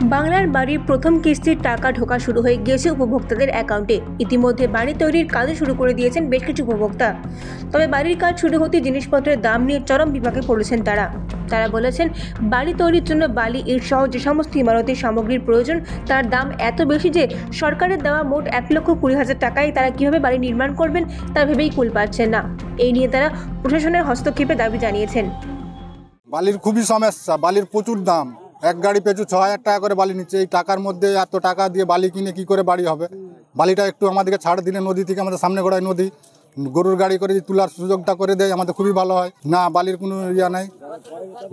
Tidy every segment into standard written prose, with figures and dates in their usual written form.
বাংলার বাড়ির প্রথম কিস্তির টাকা ঢোকা শুরু হয়ে গিয়েছে উপভোক্তাদের অ্যাকাউন্টে। ইতিমধ্যে বাড়ি তৈরির কাজে শুরু করে দিয়েছেন বেশ কিছু উপভোক্তা। তবে বাড়ির কাজ শুরু হতে জিনিসপত্রের দাম নিয়ে চরম বিপাকে পড়েছেন তারা বলেছেন, বাড়ি তৈরির জন্য বালি, ইট সহ যে সমস্ত ইমারতের সামগ্রীর প্রয়োজন তার দাম এত বেশি যে সরকারের দেওয়া মোট 1,20,000 টাকায় তারা কিভাবে বাড়ি নির্মাণ করবেন তা ভেবেই কুল পাচ্ছেন না। এই নিয়ে তারা প্রশাসনের হস্তক্ষেপের দাবি জানিয়েছেন। বালির খুবই সমস্যা, বালির প্রচুর দাম। এক গাড়ি পেছু 6,000 টাকা করে বালি নিচ্ছে। এই টাকার মধ্যে এত টাকা দিয়ে বালি কিনে কি করে বাড়ি হবে? বালিটা একটু আমাদেরকে ছাড় দিলে, নদী থেকে, আমাদের সামনে গোড়ায় নদী, গরুর গাড়ি করে তোলার সুযোগটা করে দেয়, আমাদের খুবই ভালো হয়। না, বালির কোনো ইয়া নাই।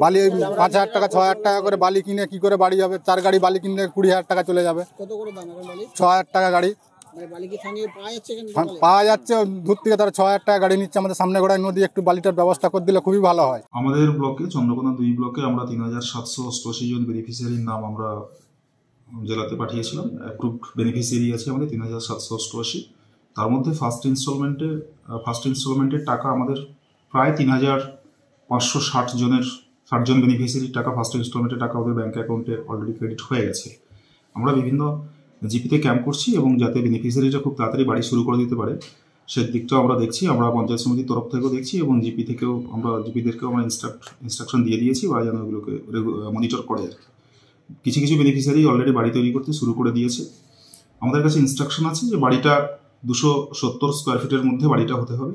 বালি 5,000 টাকা 6,000 টাকা করে বালি কিনে কি করে বাড়ি হবে? 4 গাড়ি বালি কিনলে 20,000 টাকা চলে যাবে। 6,000 টাকা গাড়ি পাওয়া যাচ্ছে, দূর থেকে তারা 6,000 টাকা গাড়ি নিচ্ছে। আমাদের সামনে গোড়ায় নদী, একটু বালিটার ব্যবস্থা করে দিলে খুবই ভালো হয়। আমাদের ব্লকে, চন্দ্রকোনা 2 ব্লকে আমরা 3,788 জন বেনিফিশিয়ারির নাম আমরা জেলাতে পাঠিয়েছিলাম। অ্যাপ্রুভড বেনিফিশিয়ারি আছে আমাদের 3,788। তার মধ্যে ফার্স্ট ইনস্টলমেন্টের টাকা আমাদের প্রায় 3,560 জন বেনিফিশিয়ারির টাকা, ফার্স্ট ইনস্টলমেন্টের টাকা ওদের ব্যাঙ্ক অ্যাকাউন্টে অলরেডি ক্রেডিট হয়ে গেছে। আমরা বিভিন্ন জিপিতে ক্যাম্প করছি এবং যাতে বেনিফিশিয়ারিটা খুব তাড়াতাড়ি বাড়ি শুরু করে দিতে পারে সেদিকটাও আমরা দেখছি। আমরা পঞ্চায়েত সমিতির তরফ থেকেও দেখছি এবং জিপিদেরকেও আমরা ইনস্ট্রাকশন দিয়ে দিয়েছি, ওরা যেন ওগুলোকে মনিটর করে। কিছু কিছু বেনিফিশিয়ারি অলরেডি বাড়ি তৈরি করতে শুরু করে দিয়েছে। আমাদের কাছে ইনস্ট্রাকশন আছে যে বাড়িটা 270 স্কোয়ার ফিটের মধ্যে বাড়িটা হতে হবে।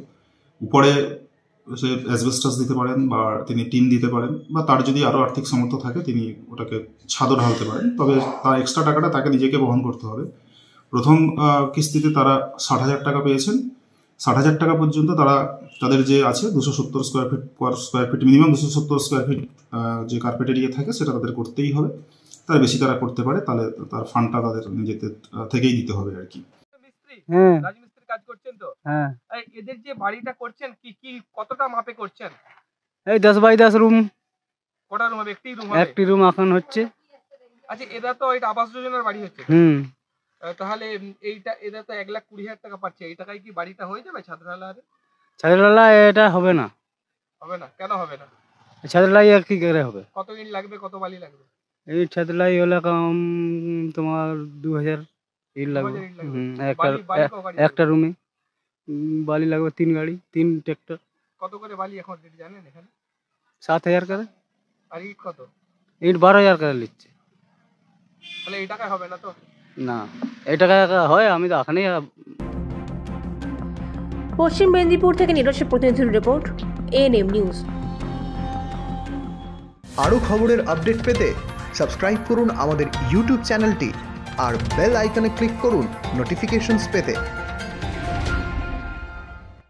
উপরে সে অ্যাসবেস্টাস দিতে পারেন বা তিনি টিন দিতে পারেন, বা তার যদি আরও আর্থিক সামর্থ্য থাকে তিনি ওটাকে ছাদও ঢালতে পারেন। তবে তার এক্সট্রা টাকাটা তাকে নিজেকে বহন করতে হবে। প্রথম কিস্তিতে তারা 60,000 টাকা পেয়েছেন। 60,000 টাকা পর্যন্ত তারা তাদের যে আছে 270 square feet minimum 270 square feet যে কার্পেট এরিয়া থাকে সেটা তাদের করতেই হবে। তার বেশি তারা করতে পারে, তাহলে তার ফান্ডটা তাদের নিজেদের থেকেই দিতে হবে আর কি। রাজমিস্ত্রি কাজ করছেন তো? হ্যাঁ। এদের যে বাড়িটা করছেন কি কতটা মাপে করছেন? এই 10 বাই 10 রুম। কটা রুম হবে? একটি রুম এখন হচ্ছে। আচ্ছা, এরা তো এটা আবাস যোজনার বাড়ি হচ্ছে। তাহলে এরা তো 1,20,000 টাকা পাচ্ছে। এই টাকায় কি বাড়িটা হয়ে যাবে? ছাদঢালা এটা হবে না। হবে না? কেন হবে না? ছাদঢালাই আর কি করে হবে? কত ইট লাগবে, কত বালি লাগবে? এই ছাদঢালাই হলে কম তোমার 2,000 ইট লাগবে। একটা রুমে বালি লাগবে 3 গাড়ি, 3 ট্রাক্টর। কত করে বালি এখন রেট জানেন এখানে? 7,000 করে। আর ইট কত? ইট 12,000 করে নিচ্ছে। তাহলে এই টাকা হবে না তো? না, এই টাকা হয়। আমি তো এখানেই। পশ্চিম মেদিনীপুর থেকে নিজস্ব প্রতিনিধির রিপোর্ট, এএনএম নিউজ। আরও খবরের আপডেট পেতে সাবস্ক্রাইব করুন আমাদের ইউটিউব চ্যানেলটি আর বেল আইকনে ক্লিক করুন নোটিফিকেশনস পেতে।